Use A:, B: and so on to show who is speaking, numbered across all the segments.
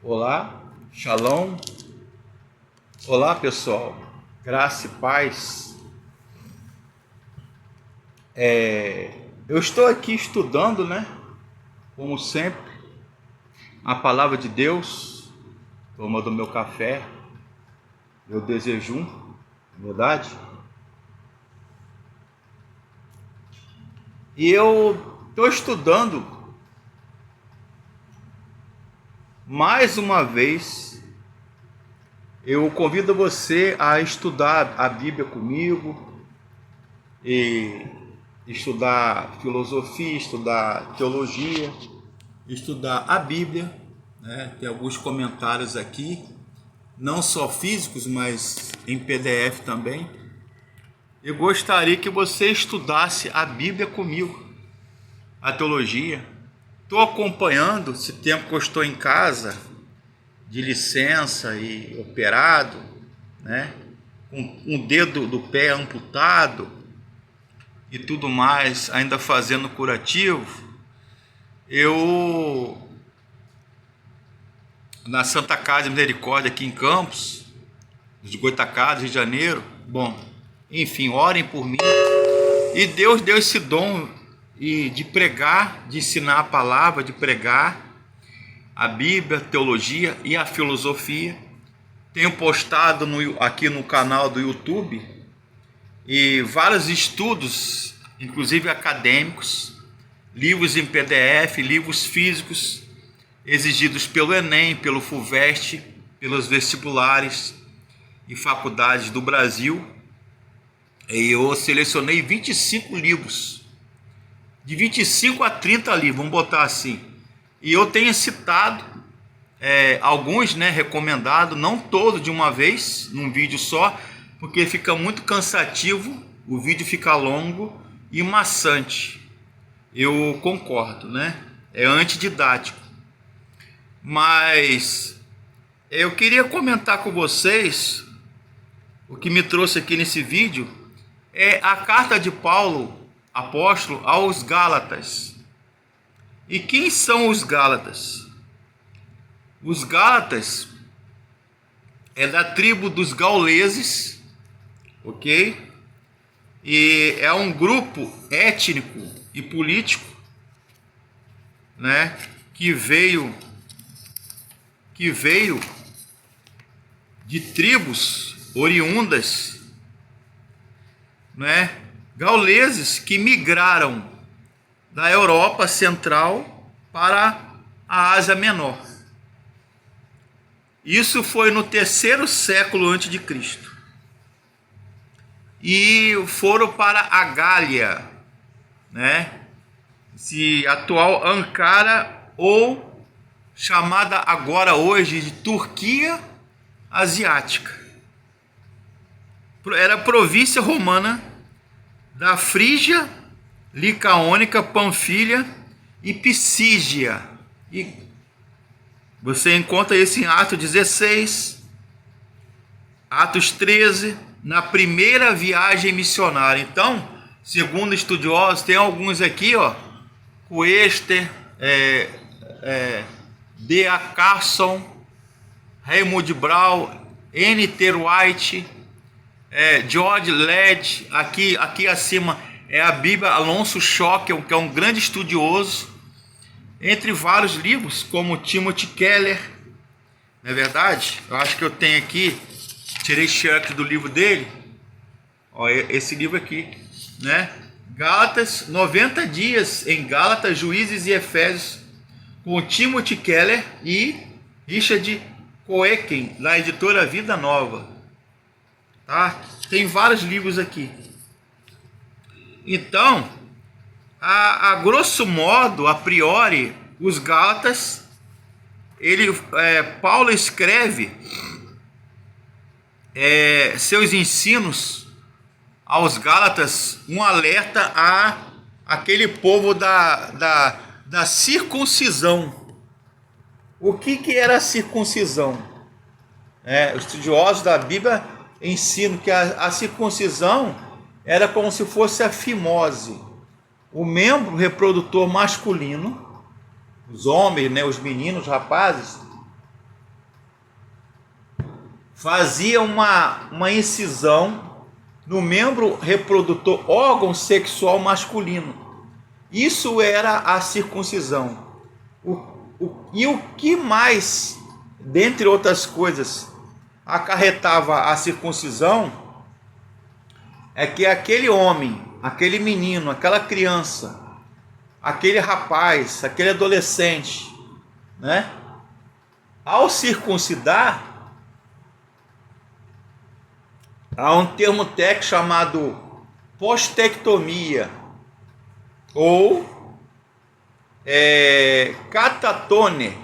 A: Olá, Shalom. Olá, pessoal. Graça e paz. Eu estou aqui estudando, como sempre, a palavra de Deus, tomando meu café, meu desejum, na verdade. E eu estou estudando mais uma vez. Eu convido você a estudar a Bíblia comigo e estudar filosofia, estudar teologia, estudar a Bíblia, Tem alguns comentários aqui, não só físicos, mas em PDF também. Eu gostaria que você estudasse a Bíblia comigo, a teologia. Estou acompanhando esse tempo que eu estou em casa, de licença e operado, com um dedo do pé amputado e tudo mais, ainda fazendo curativo. Eu, na Santa Casa de Misericórdia aqui em Campos, de Goitacazes, Rio de Janeiro, enfim, orem por mim. E Deus deu esse dom de pregar, de ensinar a palavra, de pregar a Bíblia, a teologia e a filosofia. Tenho postado aqui no canal do YouTube e vários estudos, inclusive acadêmicos, livros em PDF, livros físicos, exigidos pelo Enem, pelo FUVEST, pelos vestibulares e faculdades do Brasil. E eu selecionei 25 livros, de 25 a 30 livros, vamos botar assim. E eu tenho citado alguns, recomendado, não todos de uma vez, num vídeo só, porque fica muito cansativo, o vídeo fica longo e maçante. Eu concordo, é antididático. Mas eu queria comentar com vocês, o que me trouxe aqui nesse vídeo é a carta de Paulo, apóstolo, aos Gálatas. E quem são os Gálatas? Os Gálatas é da tribo dos gauleses, ok? E é um grupo étnico e político, que veio de tribos oriundas, gauleses que migraram da Europa Central para a Ásia Menor. Isso foi no 3º século a.C. E foram para a Gália, Se atual Ankara, ou chamada agora hoje de Turquia Asiática. Era província romana da Frígia, Licaônica, Panfilha e Pisígia. E você encontra isso em Atos 16, Atos 13, na primeira viagem missionária. Então, segundo estudiosos, tem alguns aqui, Coester, D.A. Carson, Raymond Brown, N.T. White, George Led, aqui acima é a Bíblia Alonso Schockel, que é um grande estudioso, entre vários livros, como Timothy Keller. Não é verdade? Eu acho que eu tenho aqui, tirei xerox do livro dele, esse livro aqui, Gálatas, 90 dias em Gálatas, Juízes e Efésios, com Timothy Keller e Richard Coecken, da editora Vida Nova. Tem vários livros aqui. Então, a grosso modo, a priori, os Gálatas, Paulo escreve seus ensinos aos Gálatas, um alerta a aquele povo da circuncisão. O que era a circuncisão? Os estudiosos da Bíblia ensinam que a circuncisão era como se fosse a fimose, o membro reprodutor masculino, os homens, os meninos, os rapazes, fazia uma incisão no membro reprodutor, órgão sexual masculino. Isso era a circuncisão. E o que mais, dentre outras coisas, acarretava a circuncisão é que aquele homem, aquele menino, aquela criança, aquele rapaz, aquele adolescente, né, ao circuncidar, há um termo técnico chamado postectomia ou catatone,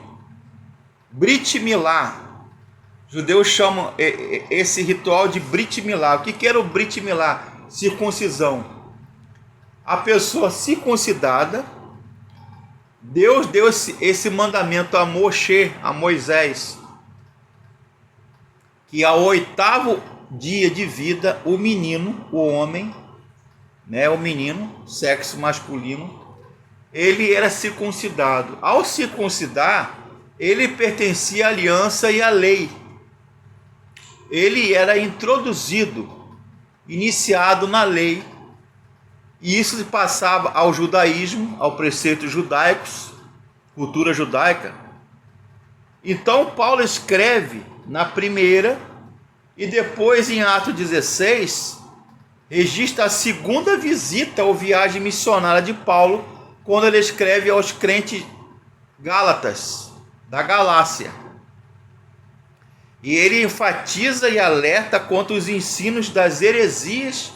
A: Brit Milá. Os judeus chamam esse ritual de Brit Milá. O que era o Brit Milá? Circuncisão. A pessoa circuncidada, Deus deu esse mandamento a Moshe, a Moisés, que ao 8º dia de vida, o menino, o homem, né, o menino, sexo masculino, ele era circuncidado. Ao circuncidar, ele pertencia à aliança e à lei. Ele era introduzido, iniciado na lei. E isso se passava ao judaísmo, ao preceitos judaicos, cultura judaica. Então Paulo escreve na primeira e depois em Atos 16, registra a segunda visita ou viagem missionária de Paulo, quando ele escreve aos crentes gálatas, da Galácia. E ele enfatiza e alerta contra os ensinos das heresias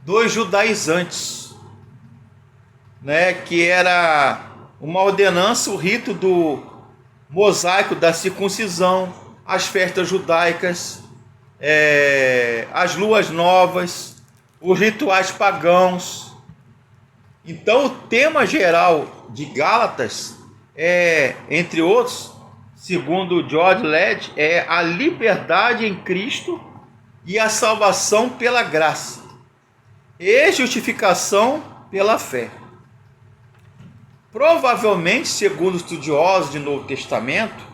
A: dos judaizantes, né, que era uma ordenança, o rito do mosaico da circuncisão, as festas judaicas, as luas novas, os rituais pagãos. Então o tema geral de Gálatas entre outros, segundo George Led, é a liberdade em Cristo e a salvação pela graça e justificação pela fé. Provavelmente, segundo estudiosos de Novo Testamento,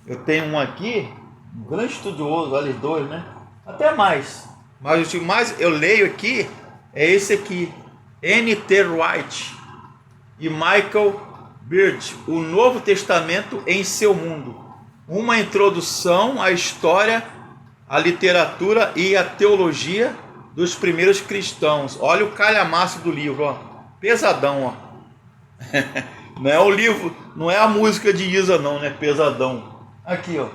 A: eu tenho um aqui, um grande estudioso, olha os dois, né? Até mais. Mas o que mais eu leio aqui é esse aqui, N.T. Wright e Michael Bird, O Novo Testamento em Seu Mundo. Uma introdução à história, à literatura e à teologia dos primeiros cristãos. Olha o calhamaço do livro, ó. Pesadão, ó. Não é o livro, não é a música de Isa não, né? Pesadão. Aqui, ó.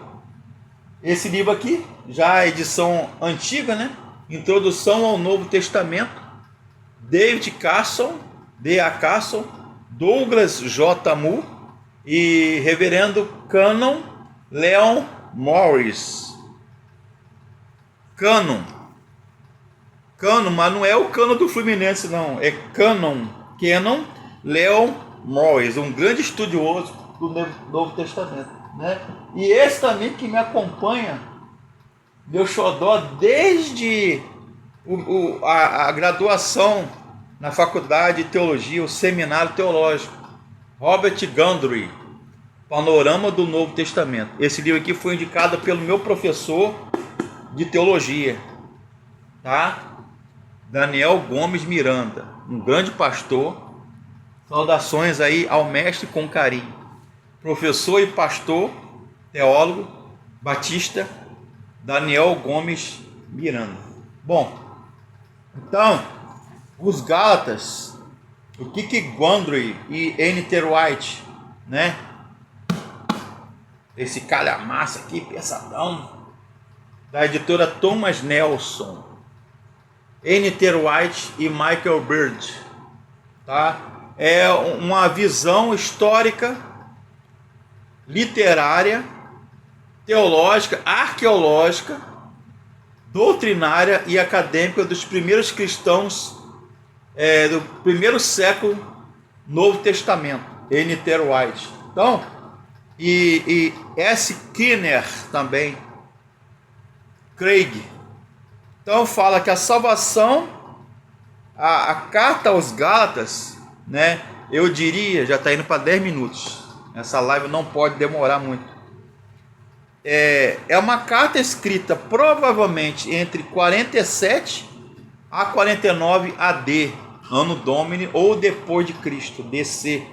A: Esse livro aqui, já a edição antiga, né? Introdução ao Novo Testamento. David Carson, D.A. Carson, Douglas J. Moore e Reverendo Canon Leon Morris. Canon, mas não é o Canon do Fluminense não, é Canon Leon Morris, um grande estudioso do Novo Testamento, né? E esse também que me acompanha, meu xodó, desde a graduação na faculdade de teologia, o seminário teológico, Robert Gundry, Panorama do Novo Testamento. Esse livro aqui foi indicado pelo meu professor de teologia, tá? Daniel Gomes Miranda, um grande pastor. Saudações aí ao mestre com carinho. Professor e pastor, teólogo, batista, Daniel Gomes Miranda. Bom, então, os Gálatas, o que Gundry e N.T. Wright, né? Esse calhamaço aqui, pesadão, da editora Thomas Nelson, N.T. Wright e Michael Bird, tá? É uma visão histórica, literária, teológica, arqueológica, doutrinária e acadêmica dos primeiros cristãos do primeiro século, Novo Testamento, N.T. Wright. Então, e S. Kinner também, Craig. Então fala que a salvação, a carta aos Gálatas, né? Eu diria, já está indo para 10 minutos. Essa live não pode demorar muito. é uma carta escrita provavelmente entre 47 a 49 AD, Anno Domini, ou depois de Cristo, DC.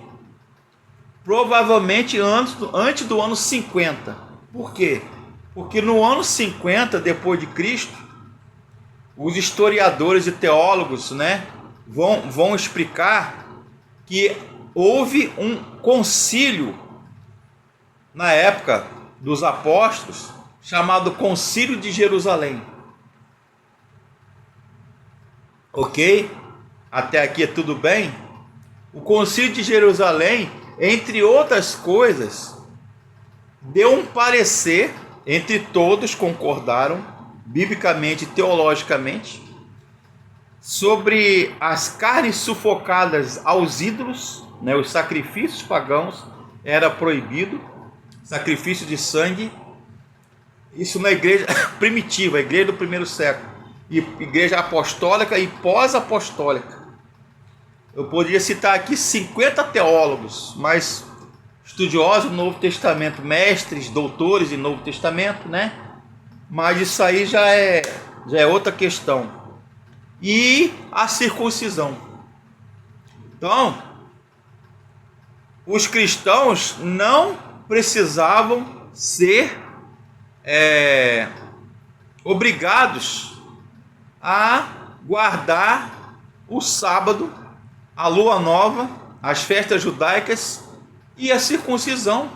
A: Provavelmente antes do ano 50. Por quê? Porque no ano 50 depois de Cristo, os historiadores e teólogos, né, vão explicar que houve um concílio na época dos apóstolos, chamado Concílio de Jerusalém. Ok? Até aqui é tudo bem? O Concílio de Jerusalém, entre outras coisas, deu um parecer, entre todos concordaram, biblicamente e teologicamente, sobre as carnes sufocadas aos ídolos, né, os sacrifícios pagãos era proibido, sacrifício de sangue, isso na igreja primitiva, a igreja do primeiro século, e igreja apostólica e pós-apostólica. Eu poderia citar aqui 50 teólogos, mas estudiosos do Novo Testamento, mestres, doutores em Novo Testamento, né? Mas isso aí já é outra questão. E a circuncisão. Então, os cristãos não precisavam ser obrigados a guardar o sábado, a lua nova, as festas judaicas e a circuncisão,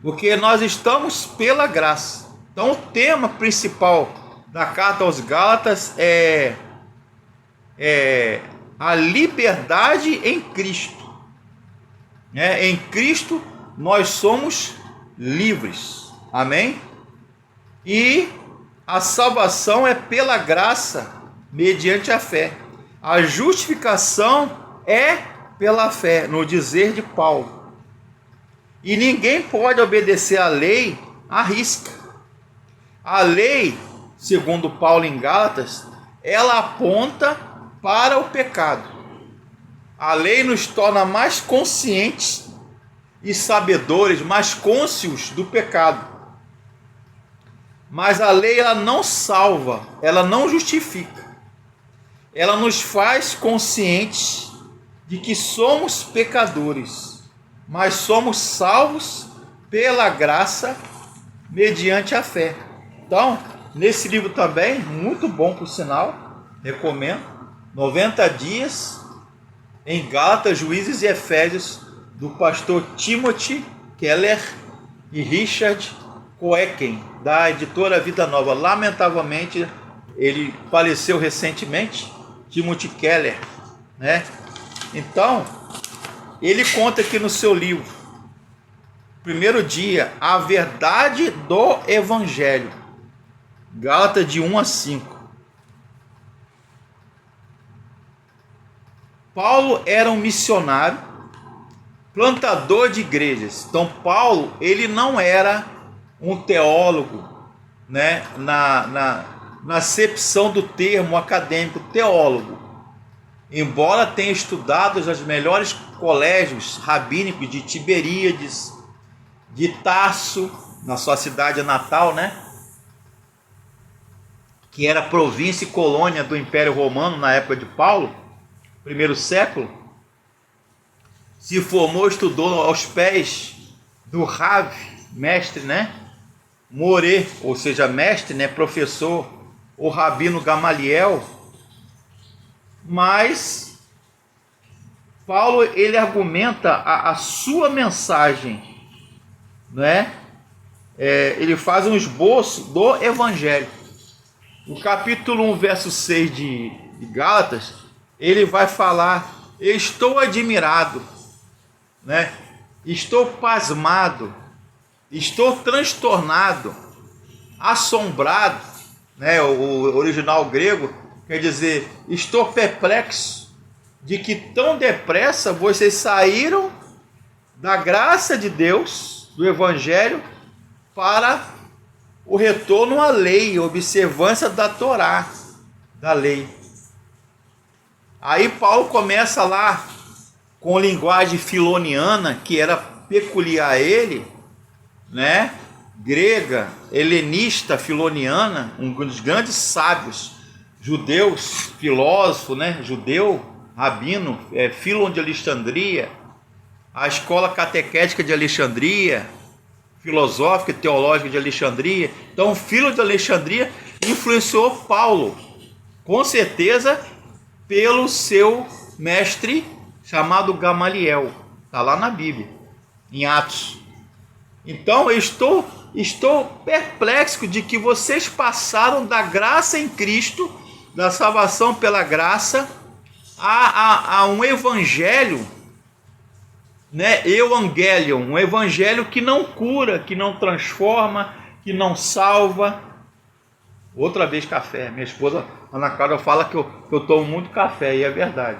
A: porque nós estamos pela graça. Então o tema principal da carta aos Gálatas é a liberdade em Cristo. Em Cristo nós somos livres. Amém? E a salvação é pela graça, mediante a fé. A justificação é pela fé, no dizer de Paulo. E ninguém pode obedecer à lei à risca. A lei, segundo Paulo em Gálatas, ela aponta para o pecado. A lei nos torna mais conscientes e sabedores, mais cônscios do pecado. Mas a lei ela não salva, ela não justifica. Ela nos faz conscientes de que somos pecadores, mas somos salvos pela graça mediante a fé. Então, nesse livro também, muito bom por sinal, recomendo, 90 dias em Gálatas, Juízes e Efésios, do pastor Timothy Keller e Richard Coecken, da editora Vida Nova. Lamentavelmente, ele faleceu recentemente, Timothy Keller, né? Então, ele conta aqui no seu livro, primeiro dia, a verdade do Evangelho, Gálatas de 1 a 5. Paulo era um missionário, plantador de igrejas. Então Paulo, ele não era um teólogo, né, na acepção do termo acadêmico teólogo. Embora tenha estudado nos melhores colégios rabínicos de Tiberíades, de Tarso, na sua cidade natal, né, que era província e colônia do Império Romano na época de Paulo, primeiro século, se formou, estudou aos pés do Rav, mestre, né, Moré, ou seja, mestre, né, professor, o Rabino Gamaliel. Mas Paulo, ele argumenta a sua mensagem, né? Ele faz um esboço do Evangelho. No capítulo 1, verso 6 de Gálatas, ele vai falar: estou admirado, né? Estou pasmado, estou transtornado, assombrado, né? O original grego quer dizer, estou perplexo de que tão depressa vocês saíram da graça de Deus, do Evangelho, para o retorno à lei, observância da Torá, da lei. Aí Paulo começa lá com linguagem filoniana, que era peculiar a ele, né? grega, helenista, filoniana, um dos grandes sábios judeus, filósofo, né? Judeu, rabino, Filon de Alexandria, a escola catequética de Alexandria, filosófica e teológica de Alexandria. Então, o Filon de Alexandria influenciou Paulo, com certeza, pelo seu mestre chamado Gamaliel. Está lá na Bíblia, em Atos. Então, eu estou perplexo de que vocês passaram da graça em Cristo, da salvação pela graça, a um evangelho, né? Evangelion, um evangelho que não cura, que não transforma, que não salva. Outra vez café. Minha esposa, Ana Clara, fala que eu tomo muito café, e é verdade.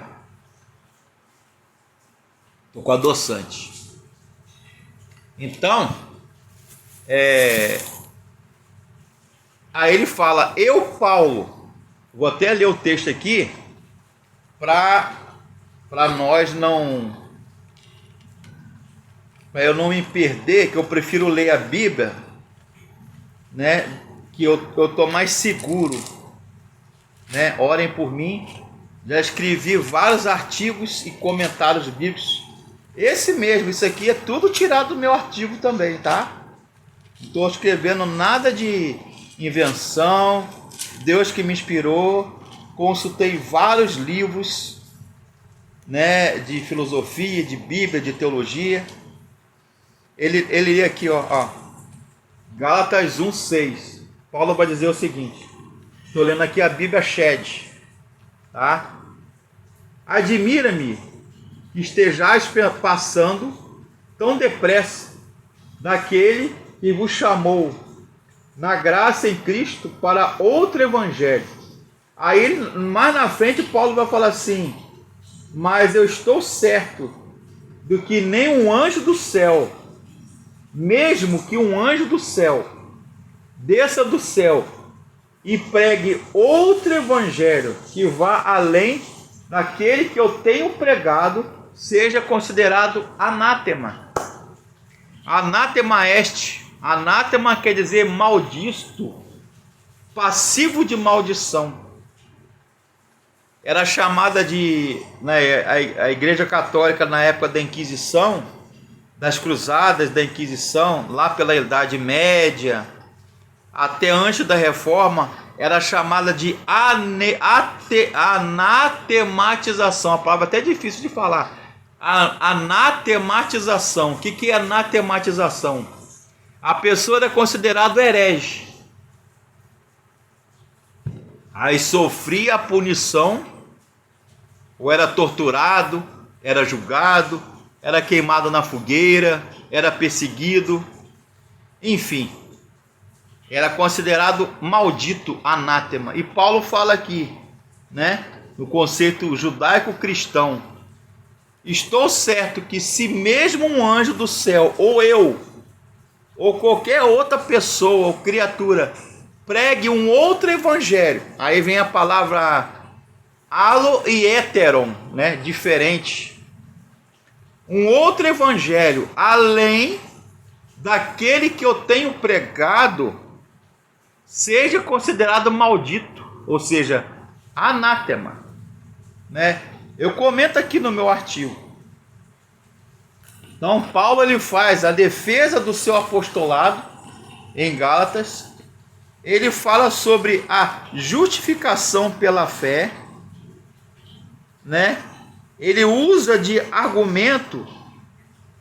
A: Estou com adoçante. Então, aí ele fala, eu, Paulo, vou até ler o texto aqui, para nós não... para eu não me perder, que eu prefiro ler a Bíblia, né? Que eu estou mais seguro, né? Orem por mim. Já escrevi vários artigos e comentários bíblicos. Esse mesmo, isso aqui é tudo tirado do meu artigo também, tá? Não estou escrevendo nada de invenção. Deus que me inspirou. Consultei vários livros, né? De filosofia, de Bíblia, de teologia. Ele aqui, ó, Gálatas 1:6. Paulo vai dizer o seguinte. Estou lendo aqui a Bíblia Shed, tá? Admira-me que estejais passando tão depressa daquele que vos chamou na graça em Cristo para outro evangelho. Aí, mais na frente, Paulo vai falar assim, mas eu estou certo do que nenhum anjo do céu, mesmo que um anjo do céu desça do céu e pregue outro evangelho que vá além daquele que eu tenho pregado, seja considerado anátema. Anátema est. Anátema quer dizer maldito, passivo de maldição. Era chamada de, né, a Igreja Católica na época da Inquisição, das Cruzadas da Inquisição, lá pela Idade Média, até antes da Reforma, era chamada de anatematização. A palavra até difícil de falar. Anatematização. O que é anatematização? A pessoa era considerada herege. Aí sofria a punição, ou era torturado, era julgado, era queimado na fogueira, era perseguido, enfim, era considerado maldito, anátema. E Paulo fala aqui, né, no conceito judaico-cristão, estou certo que se mesmo um anjo do céu, ou eu, ou qualquer outra pessoa ou criatura, pregue um outro evangelho, aí vem a palavra alo e heteron, né, diferente, um outro evangelho além daquele que eu tenho pregado, seja considerado maldito, ou seja, anátema, né? Eu comento aqui no meu artigo. Então Paulo ele faz a defesa do seu apostolado em Gálatas. Ele fala sobre a justificação pela fé, né? Ele usa de argumento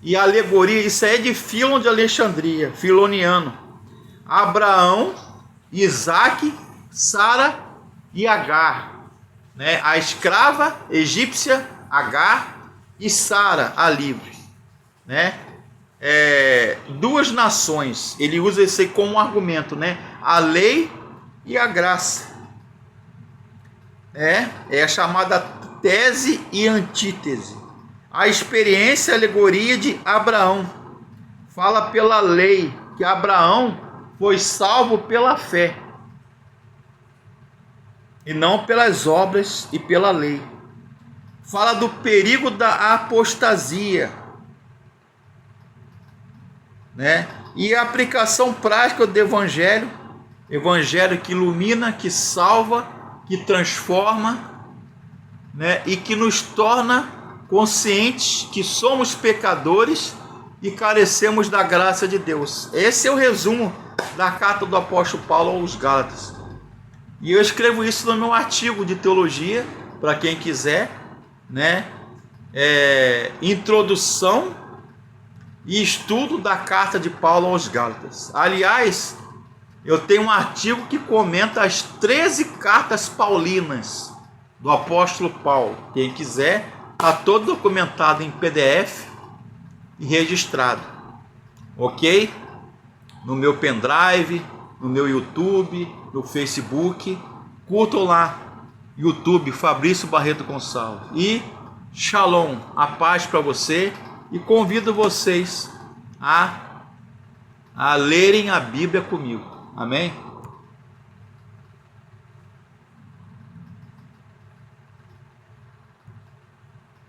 A: e alegoria, isso é de Filon de Alexandria, filoniano. Abraão, Isaac, Sara e Agar, né? A escrava egípcia Agar e Sara, a livre, né? Duas nações. Ele usa isso aí como um argumento, né? A lei e a graça. É a chamada tese e antítese. A experiência e alegoria de Abraão fala pela lei, que Abraão foi salvo pela fé e não pelas obras e pela lei. Fala do perigo da apostasia, né? E a aplicação prática do Evangelho, Evangelho que ilumina, que salva, que transforma, né? E que nos torna conscientes que somos pecadores e carecemos da graça de Deus. Esse é o resumo da carta do apóstolo Paulo aos Gálatas. E eu escrevo isso no meu artigo de teologia, para quem quiser, né? Introdução e estudo da carta de Paulo aos Gálatas. Aliás, eu tenho um artigo que comenta as 13 cartas paulinas do apóstolo Paulo. Quem quiser, está todo documentado em PDF e registrado, ok? No meu pendrive, no meu YouTube, no Facebook. Curtam lá, YouTube Fabrício Barreto Gonçalves. E Shalom, a paz para você, e convido vocês a lerem a Bíblia comigo. Amém?